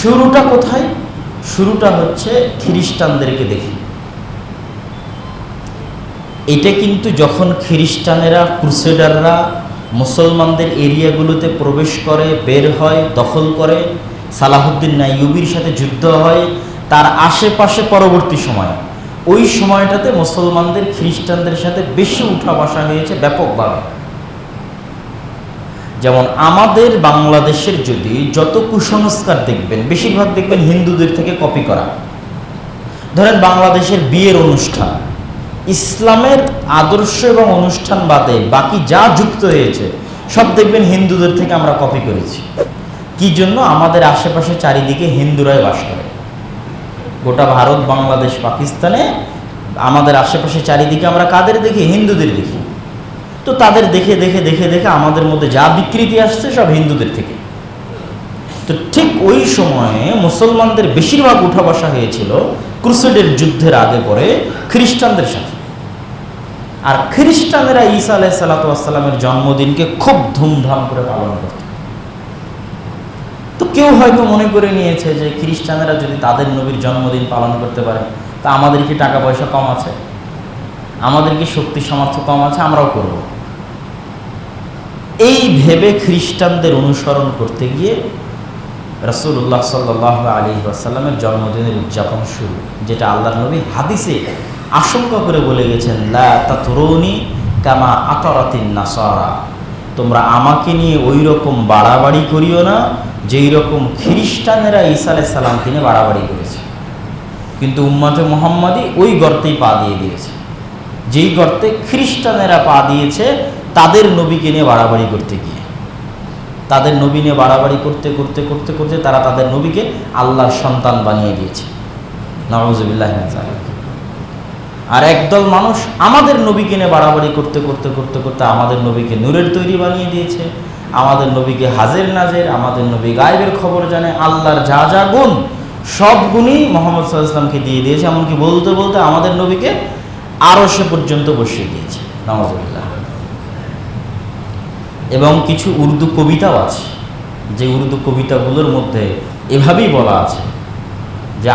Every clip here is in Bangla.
শুরুটা কোথায়? শুরুটা হচ্ছে খ্রিস্টানদেরকে দেখি। এটা কিন্তু যখন খ্রিস্টানেরা, ক্রুসেডাররা মুসলমানদের এরিয়াগুলোতে প্রবেশ করে, বের হয়, দখল করে, সালাহুদ্দিন আইয়ুবীর সাথে যুদ্ধ হয়, তার আশেপাশে পরবর্তী সময়, ওই সময়টাতে মুসলমানদের খ্রিস্টানদের সাথে বেশি উঠা বসা হয়েছে ব্যাপকভাবে। যেমন আমাদের বাংলাদেশের যদি যত কুসংস্কার দেখবেন, বেশিরভাগ দেখবেন হিন্দুদের থেকে কপি করা। ধরেন বাংলাদেশের বিয়ের অনুষ্ঠান, ইসলামের আদর্শ এবং অনুষ্ঠান বাদে বাকি যা যুক্ত হয়েছে সব দেখবেন হিন্দুদের থেকে আমরা কপি করেছি। কি জন্য? আমাদের আশেপাশে চারিদিকে হিন্দুরাই বাস করে। গোটা ভারত, বাংলাদেশ, পাকিস্তানে আমাদের আশেপাশে চারিদিকে আমরা কাদের দেখি? হিন্দুদের দেখি। তো তাদের দেখে দেখে দেখে দেখে আমাদের মধ্যে যা বিকৃতি আসছে সব হিন্দুদের থেকে। তো ঠিক ওই সময়ে মুসলমানদের বেশিরভাগ উঠা বসা হয়েছিল ক্রুসেডের যুদ্ধের আগে পরে খ্রিস্টানদের সাথে। আর খ্রিস্টানেরা ঈসা আলাইহিস সালাতু ওয়াস সালামের জন্মদিনকে খুব ধুমধাম করে পালন করত। তো কেউ হয়তো মনে করে নিয়েছে যে খ্রিস্টানেরা যদি তাদের নবীর জন্মদিন পালন করতে পারে, তা আমাদের কি টাকা পয়সা কম আছে? আমাদের কি শক্তি সামর্থ্য কম আছে? আমরাও করব। এই ভেবে খ্রিস্টানদের অনুসরণ করতে গিয়ে রাসূলুল্লাহ সাল্লাল্লাহু আলাইহি ওয়াসাল্লামের জন্মদিনের উদযাপন শুরু, যেটা আল্লাহর নবী হাদিসে আশঙ্কা করে বলে গেছেন, লা তাতরুনি কামা আতারাতিন নাসারা, তোমরা আমাকে নিয়ে ওই রকম বাড়াবাড়ি করিও না যেই রকম খ্রিস্টানেরা ঈসা আলাইহিস সালামকে নিয়ে বাড়াবাড়ি করেছে। কিন্তু উম্মতে মুহাম্মাদি ওই গর্তেই পা দিয়ে দিয়েছে, যেই গর্তে খ্রিস্টানেরা পা দিয়েছে তাদের নবীকে নিয়ে বাড়াবাড়ি করতে গিয়ে। তাদের নবী নিয়ে বাড়াবাড়ি করতে করতে করতে করতে তারা তাদের নবীকে আল্লাহর সন্তান বানিয়ে দিয়েছে। নাউযুবিল্লাহি মিন যালিক। আর একদল মানুষ আমাদের নবীকে নিয়ে বাড়াবাড়ি করতে করতে করতে করতে আমাদের নবীকে নূরের তৈরি বানিয়ে দিয়েছে, আমাদের নবীকে হাজের নাজের, আমাদের নবী গায়েবের খবর জানে, আল্লাহর যা যা গুণ সব গুণই মুহাম্মদ সাল্লাল্লাহু আলাইহি ওয়াসাল্লামকে দিয়ে দিয়েছে। এমনকি বলতে বলতে আমাদের নবীকে আরশে পর্যন্ত বসিয়ে দিয়েছে। নাউযুবিল্লাহ। এবং কিছু উর্দু কবিতাও আছে, যে উর্দু কবিতাগুলোর মধ্যে এভাবেই বলা আছে যে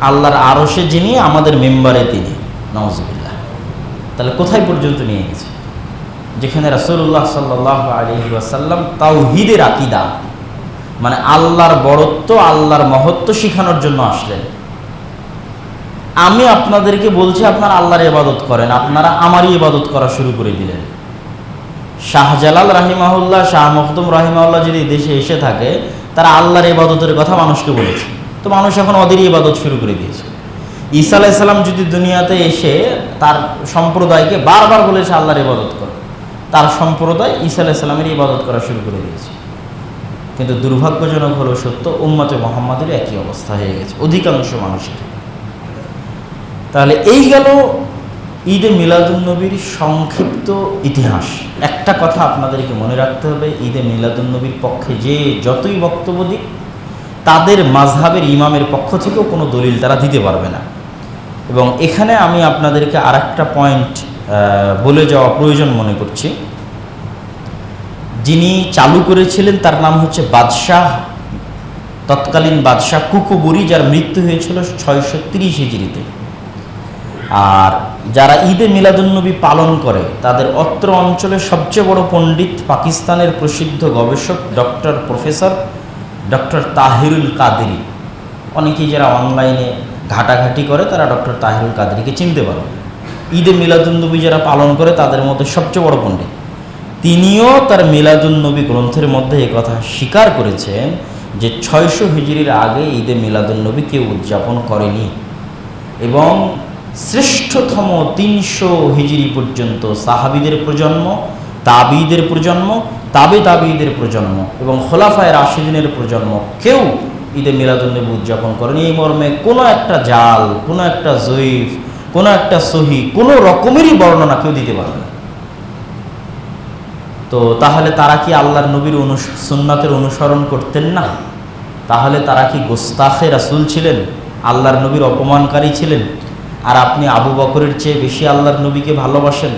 আল্লাহর আরশে যিনি, আমাদের মেম্বারে তিনি। নাউযুবিল্লাহ। তাহলে কোথায় পর্যন্ত নিয়ে গেছে? যেখানে রাসূলুল্লাহ সাল্লাল্লাহু আলাইহি ওয়াসাল্লাম তাওহীদের আকীদা, মানে আল্লাহর বড়ত্ব, আল্লাহর মহত্ব শিখানোর জন্য আসলেন। আমি আপনাদেরকে বলছি আপনারা আল্লাহর ইবাদত করেন, আপনারা আমারই ইবাদত করা শুরু করে দিলেন। শাহজালাল রাহিমাহুল্লাহ, শাহ মখদুম রাহিমাহুল্লাহ যদি দেশে এসে থাকে, তারা আল্লাহর ইবাদতের কথা মানুষকে বলেছে, তো মানুষ এখন ওদেরই ইবাদত শুরু করে দিয়েছে। ঈসা আলাইহিস সালাম যদি দুনিয়াতে এসে তার সম্প্রদায়কে বারবার বলেছে আল্লাহর ইবাদত করো, তার সম্প্রদায় ঈসা আলাইহিস সালামের ইবাদত করা শুরু করে দিয়েছে। কিন্তু দুর্ভাগ্যজনক হলো সত্য, উম্মতে মুহাম্মাদের একই অবস্থা হয়ে গেছে অধিকাংশ মানুষের। তাহলে এই গেল ঈদে মিলাদুন্নবীর সংক্ষিপ্ত ইতিহাস। একটা কথা আপনাদেরকে মনে রাখতে হবে, ঈদে মিলাদুন্নবীর পক্ষে যে যতই বক্তব্য দিক, তাদের মাযহাবের ইমামের পক্ষ থেকেও কোনো দলিল তারা দিতে পারবে না। এবং এখানে আমি আপনাদেরকে আরেকটা পয়েন্ট বলে যাওয়া প্রয়োজন মনে করছি। যিনি চালু করেছিলেন তার নাম হচ্ছে বাদশাহ, তৎকালীন বাদশাহ কুকুবুরি, যার মৃত্যু হয়েছিল 630 হিজরিতে। আর যারা ঈদে মিলাদুন্নবী পালন করে তাদের অত্র অঞ্চলের সবচেয়ে বড় পণ্ডিত পাকিস্তানের প্রসিদ্ধ গবেষক প্রফেসর ডক্টর তাহিরুল কাদেরী। অনেকেই যারা অনলাইনে ঘাটাঘাটি করে তারা ডক্টর তাহিরুল কাদেরীকে চিনতে পারে। ঈদে মিলাদুন্নবী যারা পালন করে তাদের মধ্যে সবচেয়ে বড় পণ্ডিত। তিনিও তার মিলাদুন্নবী গ্রন্থের মধ্যে এই কথা স্বীকার করেছেন যে 600 হিজরির আগে ঈদে মিলাদুন্নবী কেউ উদযাপন করেনি, এবং শ্রেষ্ঠতম 300 হিজরি পর্যন্ত সাহাবীদের প্রজন্ম, তাবিঈদের প্রজন্ম, তাবিঈদের প্রজন্ম এবং খোলাফায়ে রাশিদিনের প্রজন্ম কেউ ঈদে মিলাদুন্নবী উদযাপন করেনি। এই মর্মে কোনো একটা জাল, কোনো একটা জয়ীফ, কোনো একটা সহি, কোনো রকমেরই বর্ণনা কেউ দিতে পারবে না। তো তাহলে তারা কি আল্লাহর নবীর সুন্নাতের অনুসরণ করতেন না? তাহলে তারা কি গোস্তাখে রাসূল ছিলেন, আল্লাহর নবীর অপমানকারী ছিলেন? আর আপনি আবু বকরের চেয়ে বেশি আল্লাহর নবীকে ভালোবাসেন,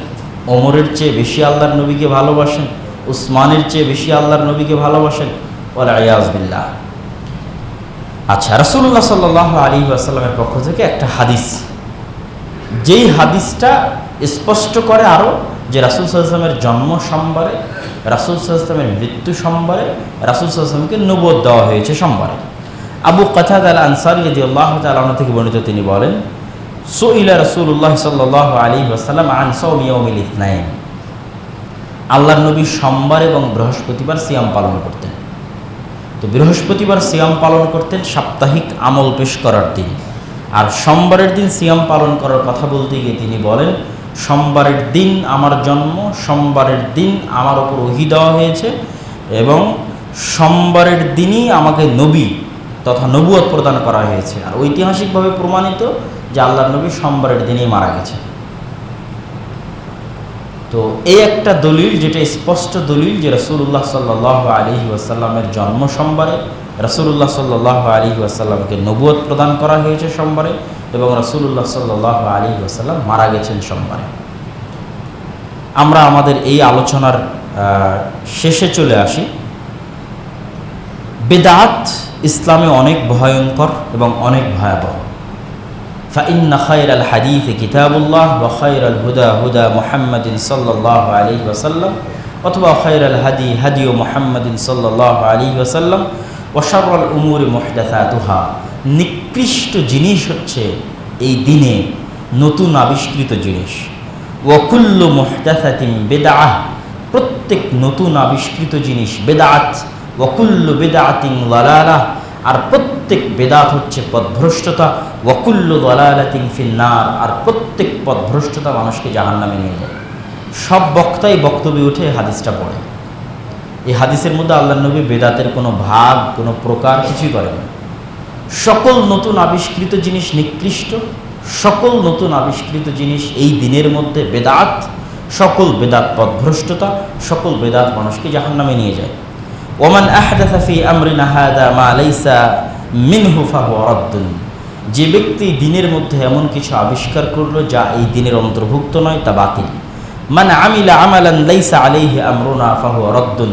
ওমরের চেয়ে বেশি আল্লাহর নবীকে ভালোবাসেন, উসমানের চেয়ে বেশি আল্লাহর নবীকে ভালোবাসেন? ওয়াল ইয়াজ বিল্লাহ। আচ্ছা, রাসূলুল্লাহ সাল্লাল্লাহু আলাইহি ওয়াসাল্লামের পক্ষ থেকে একটা হাদিস, যেই হাদিসটা স্পষ্ট করে আরও যে রাসূল সাল্লাল্লাহু আলাইহি ওয়াসাল্লামের জন্ম সোমবারে, রাসূল সাল্লাল্লাহু আলাইহি ওয়াসাল্লামের মৃত্যু সোমবারে, রাসূল সাল্লাল্লাহু আলাইহি ওয়াসাল্লামকে নবুয়ত দেওয়া হয়েছে সোমবারে। আবু কাতাদা আল আনসারী রাদিয়াল্লাহু তাআলা আনহু থেকে বর্ণিত, তিনি বলেন, সুইলা রাসূলুল্লাহ সাল্লাল্লাহু আলাইহি ওয়াসাল্লাম আন সাওমি ইয়াউমিল ইথনাইন। আল্লাহর নবী সোমবার এবং বৃহস্পতিবার সিয়াম পালন করতেন। তো বৃহস্পতিবার সিয়াম পালন করতেন সাপ্তাহিক আমল পেশ করার দিন, আর সোমবারের দিন সিয়াম পালন করার কথা বলতে গিয়ে তিনি বলেন, সোমবারের দিন আমার জন্ম, সোমবারের দিন আমার ওপর ওহী দেওয়া হয়েছে এবং সোমবারের দিনই আমাকে নবী তথা নবুয়ত প্রদান করা হয়েছে। আর ঐতিহাসিকভাবে প্রমাণিত যে আল্লাহর নবী সোমবারের দিনেই মারা গেছে। তো এই একটা দলিল, যেটা স্পষ্ট দলিল যে রাসূলুল্লাহ সাল্লাল্লাহু আলাইহি ওয়াসাল্লামের জন্ম সোমবারে, রাসূলুল্লাহ সাল্লাল্লাহু আলাইহি ওয়াসাল্লামকে নবুয়ত প্রদান করা হয়েছে সোমবারে এবং রাসূলুল্লাহ সাল্লাল্লাহু আলাইহি ওয়াসাল্লাম মারা গেছেন সোমবারে। আমরা আমাদের এই আলোচনার শেষে চলে আসি। বিদআত ইসলামে অনেক ভয়ঙ্কর এবং অনেক ভয়াবহ। فإن خير الحديث كتاب الله وخير الهدى هدى محمد صلى الله عليه وسلم অথবা خير الهدي هدي محمد صلى الله عليه وسلم وشر الأمور محدثاتها। নিকৃষ্ট জিনিস হচ্ছে এই দিনে নতুন আবিষ্কৃত জিনিস। وكل محدثة بدعة, প্রত্যেক নতুন আবিষ্কৃত জিনিস বেদাত। وكل بدعة ضلالة, আর প্রত্যেক বেদাত হচ্ছে পথভ্রষ্টতা। ওয়াকুল্লু দালালাতিন ফিন্নার, আর প্রত্যেক পথভ্রষ্টতা মানুষকে জাহান্নামে নিয়ে যায়। সব বক্তাই বক্তব্যে উঠে হাদিসটা পড়ে। এই হাদিসের মধ্যে আল্লাহর নবী বেদাতের কোনো ভাগ, কোনো প্রকার কিছুই করেন না। সকল নতুন আবিষ্কৃত জিনিস নিকৃষ্ট, সকল নতুন আবিষ্কৃত জিনিস এই দিনের মধ্যে বেদাত, সকল বেদাত পথভ্রষ্টতা, সকল বেদাত মানুষকে জাহান্নামে নিয়ে যায়। ওমান আহদাসা ফি আমরিনা হাদা মা লাইসা মিনহু ফাহুয়া রাদ্দুন, যে ব্যক্তি দিনের মধ্যে এমন কিছু আবিষ্কার করলো যা এই দিনের অন্তর্ভুক্ত নয়, তা বাতিল। মান আমিলা আমালান লাইসা আলাইহি আমরুনা ফাহুয়া রাদ্দুন,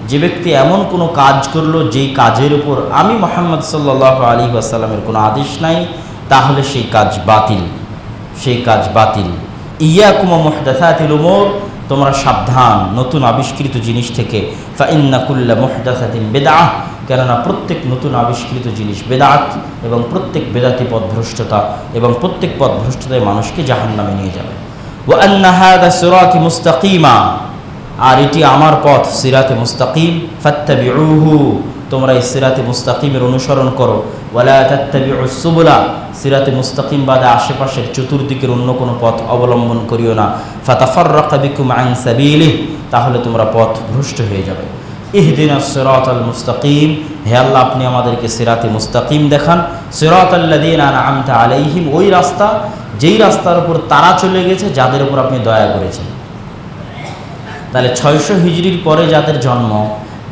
যে ব্যক্তি এমন কোনো কাজ করলো যেই কাজের উপর আমি মুহাম্মদ সাল্লাল্লাহু আলাইহি ওয়াসাল্লামের কোনো আদেশ নাই, তাহলে সেই কাজ বাতিল, সেই কাজ বাতিল। ইয়াকুম মুহদাসাতিল উমুর, তোমরা সাবধান নতুন আবিষ্কৃত জিনিস থেকে। ফাইন্না কুল্লা মুহদাসাতিন বিদআহ, কেননা প্রত্যেক নতুন আবিষ্কৃত জিনিস বেদাত এবং প্রত্যেক বেদাতি পথভ্রষ্টতা এবং প্রত্যেক পথভ্রষ্টতায় মানুষকে জাহান্নামে নিয়ে যাবে। ওয়া আন্না হাযা সিরাতি মুস্তাকিমা, আর এটি আমার পথ সিরাতে মুস্তাকিম। ফাত্তাবিউহু, তোমরা এই সিরাতে মুস্তাকিমের অনুসরণ করো। ওয়ালা তাত্তাবিউস সুবুলা, সিরাতে মুস্তাকিম বাদে আশেপাশের চতুর্দিকের অন্য কোনো পথ অবলম্বন করিও না। ফাতাফাররাকা বিকুম আন সাবিলিহি, তাহলে তোমরা পথ ভ্রষ্ট হয়ে যাবে। ইহদিনাস সিরাতাল মুস্তাকিম, হে আল্লাহ আপনি আমাদেরকে সিরাতে মুস্তাকিম দেখান। সিরাতাল্লাযীনা আনআমতা আলাইহিম, ওই রাস্তা যেই রাস্তার উপর তারা চলে গেছে যাদের উপর আপনি দয়া করেছেন। তাহলে 600 হিজরির পরে যাদের জন্ম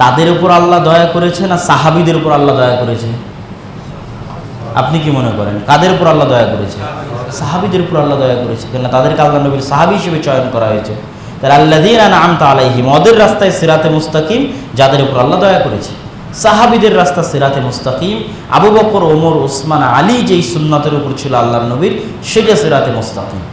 তাদের উপর আল্লাহ দয়া করেছে না সাহাবীদের উপর আল্লাহ দয়া করেছে? আপনি কি মনে করেন কাদের উপর আল্লাহ দয়া করেছে? সাহাবীদের উপর আল্লাহ দয়া করেছে, কেন তাদেরকে আল্লাহ নবীর সাহাবী হিসেবে চয়ন করা হয়েছে। তাহলে আল্লাযীনা আনআমতা আলাইহিম, ওদের রাস্তায় সিরাতে মুস্তাকিম যাদের উপর আল্লাহ দয়া করেছে। সাহাবীদের রাস্তা সিরাতে মুস্তাকিম, আবু বকর, ওমর, ওসমান, আলী যেই সুন্নাতের উপর ছিল আল্লাহর নবীর, সেটা সিরাতে মুস্তাকিম।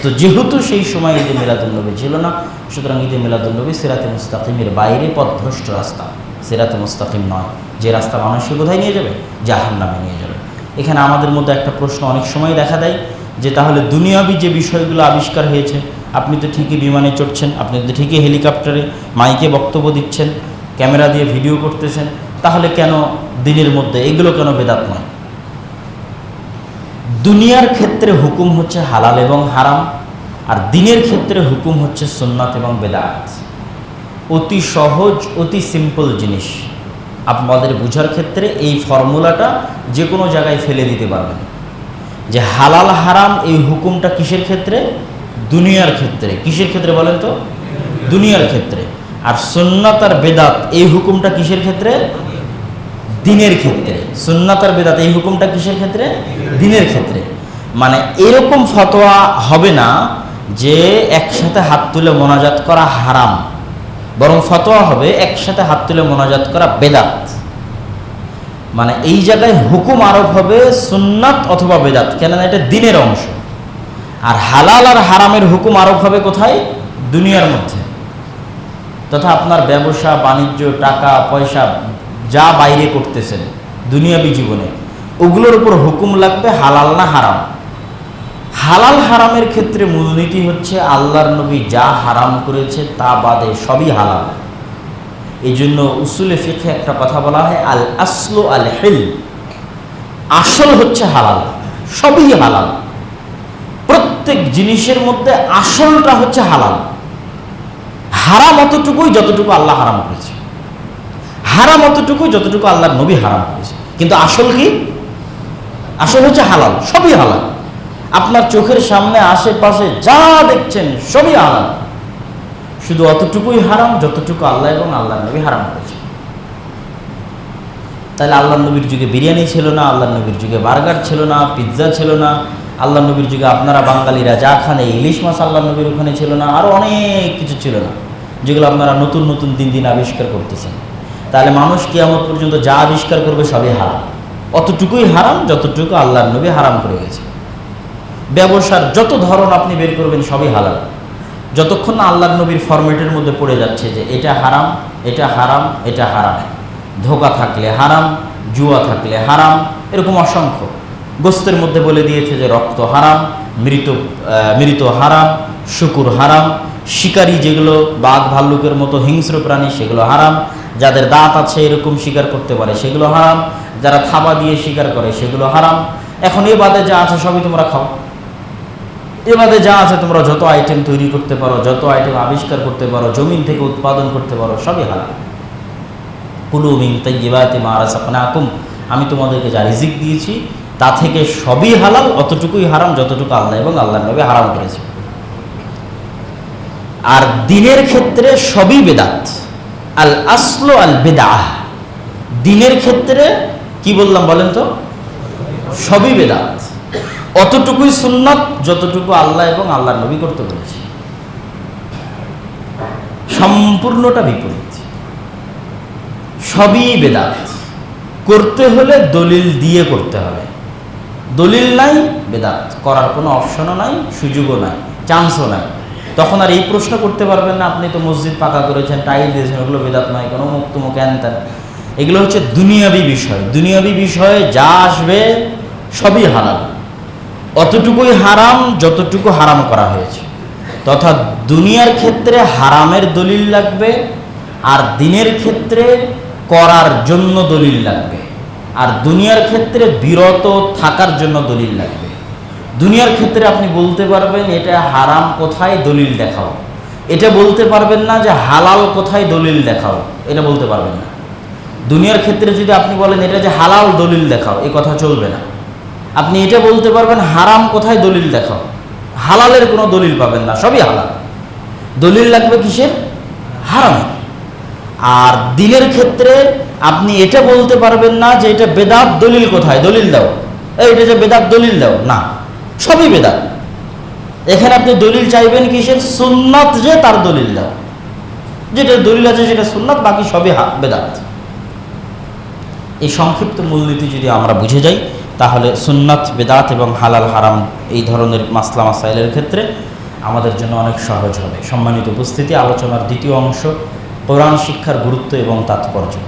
তো যেহেতু সেই সময় ঈদে মিলাদুন্নবী ছিল না, সুতরাং ঈদে মিলাদুন্নবী সিরাতে মুস্তাকিমের বাইরে পথভ্রষ্ট রাস্তা, সিরাতে মুস্তাকিম নয়। যে রাস্তা মানুষকে কোথায় নিয়ে যাবে? জাহান্নামে নিয়ে যাবে। এখানে আমাদের মধ্যে একটা প্রশ্ন অনেক সময় দেখা দেয় যে তাহলে দুনিয়াবি যে বিষয়গুলো আবিষ্কার হয়েছে, আপনি তো ঠিকই বিমানে চড়ছেন, আপনি তো ঠিকই হেলিকপ্টারে মাইকে বক্তব্য দিচ্ছেন, ক্যামেরা দিয়ে ভিডিও করতেছেন, তাহলে কেন দিনের মধ্যে এগুলো কেন বেদাত নয়? দুনিয়ার ক্ষেত্রে হুকুম হচ্ছে হালাল এবং হারাম, আর দিনের ক্ষেত্রে হুকুম হচ্ছে সুন্নাত এবং বেদাত। অতি সহজ, অতি সিম্পল জিনিস। আপনাদের বোঝার ক্ষেত্রে এই ফর্মুলাটা যে কোনো জায়গায় ফেলে দিতে পারবেন যে হালাল হারাম এই হুকুমটা কিসের ক্ষেত্রে? দুনিয়ার ক্ষেত্রে। কিসের ক্ষেত্রে বলেন তো? দুনিয়ার ক্ষেত্রে। আর সুন্নাত আর বেদাত এই হুকুমটা কিসের ক্ষেত্রে? দিনের ক্ষেত্রে। সুন্নাত আর বেদাত এই হুকুমটা কিসের ক্ষেত্রে? দিনের ক্ষেত্রে। মানে এরকম ফতোয়া হবে না যে একসাথে হাত তুলে মোনাজাত করা হারাম, বরং ফতোয়া হবে একসাথে হাত তুলে মোনাজাত করা বেদাত। মানে এই জায়গায় হুকুম আরোপ হবে সুন্নাত অথবা বেদাত, কেননা এটা দিনের অংশ। আর হালাল আর হারামের হুকুম আরোপ হবে কোথায়? দুনিয়ার মধ্যে। তথা আপনার ব্যবসা বাণিজ্য, টাকা পয়সা যা বাইরে করতেছেন দুনিয়াবী জীবনে, ওগুলোর উপর হুকুম লাগবে হালাল না হারাম। হালাল হারামের ক্ষেত্রে মূলনীতি হচ্ছে আল্লাহর নবী যা হারাম করেছে তা বাদে সবই হালাল। এই জন্য উসুলে ফিকহে একটা কথা বলা হয়, আল আসলু আল হিল, আসল হচ্ছে হালাল, সবই হালাল। প্রত্যেক জিনিসের মধ্যে আসলটা হচ্ছে হালাল। হারাম অতটুকুই যতটুকু আল্লাহ হারাম করেছে, হারাম অতটুকুই যতটুকু আল্লাহর নবী হারাম করেছে। কিন্তু আসল কি? আসল হচ্ছে হালাল, সবই হালাল। আপনার চোখের সামনে আশেপাশে যা দেখছেন সবই হালাল, শুধু অতটুকুই হারাম যতটুকু আল্লাহ এবং আল্লাহর নবী হারাম করেছে। তাহলে আল্লাহর নবীর যুগে বিরিয়ানি ছিল না, আল্লাহর নবীর যুগে বার্গার ছিল না, পিৎজা ছিল না, আল্লাহর নবীর যুগে আপনারা বাঙালিরা যা খান এই ইলিশ মাছ আল্লাহর নবীর ওখানে ছিল না, আরও অনেক কিছু ছিল না, যেগুলো আপনারা নতুন নতুন দিন দিন আবিষ্কার করতেছেন। তাহলে মানুষ কিয়ামত পর্যন্ত যা আবিষ্কার করবে সবই হারাম, অতটুকুই হারাম যতটুকু আল্লাহর নবী হারাম করে গেছে। ব্যবসার যত ধরন আপনি বের করবেন সবই হালাল, যতক্ষণ না আল্লাহর নবীর ফরম্যাটের মধ্যে পড়ে যাচ্ছে যে এটা হারাম, এটা হারাম, এটা হারাম। ধোঁকা থাকলে হারাম, জুয়া থাকলে হারাম, এরকম অসংখ্য। গোস্তের মধ্যে বলে দিয়েছে যে রক্ত হারাম, মৃত হারাম, শুকুর হারাম, শিকারী যেগুলো বাঘ ভাল্লুকের মতো হিংস্র প্রাণী সেগুলো হারাম, যাদের দাঁত আছে এরকম শিকার করতে পারে সেগুলো হারাম, যারা থাবা দিয়ে শিকার করে সেগুলো হারাম। এখন এ বাদে যা আছে সবই তোমরা খাও, এ বাদে যা আছে তোমরা যত আইটেম তৈরি করতে পারো, যত আইটেম আবিষ্কার করতে পারো, জমিন থেকে উৎপাদন করতে পারো, সবই হালাল। কুলু মিন তাইয়্যিবাতি মা রাযাকনাকুম, আমি তোমাদেরকে যা রিজিক দিয়েছি তা থেকে সবই হালাল, অতটুকুই হারাম যতটুকু আল্লাহ এবং আল্লাহর নবী হারাম করেছে। আর দিনের ক্ষেত্রে সবই বেদাত, আল আসলু আল বিদআহ। দিনের ক্ষেত্রে কি বললাম বলেন তো? সবই বেদাত, অতটুকুই সুন্নাত যতটুকু আল্লাহ এবং আল্লাহর নবী করতে বলেছে। সম্পূর্ণটা বিপরীত, সবই বেদাত। করতে হলে দলিল দিয়ে করতে হবে, দলিল নাই বেদাত করার কোনো অপশনও নাই, সুযোগও নাই, চান্সও নাই। তখন আর এই প্রশ্ন করতে পারবেন না আপনি তো মসজিদ পাকা করেছেন, টাইল দিয়েছেন, ওগুলো বেদাত নয়, কোনো মুক্তমুখ জ্ঞান তেন। এগুলো হচ্ছে দুনিয়াবি বিষয়, দুনিয়াবি বিষয়ে যা আসবে সবই হারাম, অতটুকুই হারাম যতটুকু হারাম করা হয়েছে। তথা দুনিয়ার ক্ষেত্রে হারামের দলিল লাগবে, আর দিনের ক্ষেত্রে করার জন্য দলিল লাগবে, আর দুনিয়ার ক্ষেত্রে বিরত থাকার জন্য দলিল লাগবে। দুনিয়ার ক্ষেত্রে আপনি বলতে পারবেন এটা হারাম কোথায় দলিল দেখাও, এটা বলতে পারবেন না যে হালাল কোথায় দলিল দেখাও, এটা বলতে পারবেন না। দুনিয়ার ক্ষেত্রে যদি আপনি বলেন এটা যে হালাল দলিল দেখাও, এই কথা চলবে না। আপনি এটা বলতে পারবেন হারাম কোথায় দলিল দেখাও, হালালের কোনো দলিল পাবেন না, সবই হালাল। দলিল লাগবে কিসের? হারামের। আর দিনের ক্ষেত্রে আপনি এটা বলতে পারবেন না যে এটা বেদাত দলিল কোথায়, দলিল দাও, এটা যে বেদাত দলিল দাও, না, সবই বেদাত। এখানে আপনি দলিল চাইবেন কিসের? সুন্নাত, যে তার দলিল দাও, যেটা দলিল আছে সেটা সুন্নাত, বাকি সবই বেদাত। এই সংক্ষিপ্ত মূলনীতি যদি আমরা বুঝে যাই তাহলে সুন্নাত, বেদাত এবং হালাল হারাম এই ধরনের মাসলা মাসাইলের ক্ষেত্রে আমাদের জন্য অনেক সহজ হবে। সম্মানিত উপস্থিতি, আলোচনার দ্বিতীয় অংশ, কোরআন শিক্ষার গুরুত্ব এবং তাৎপর্য।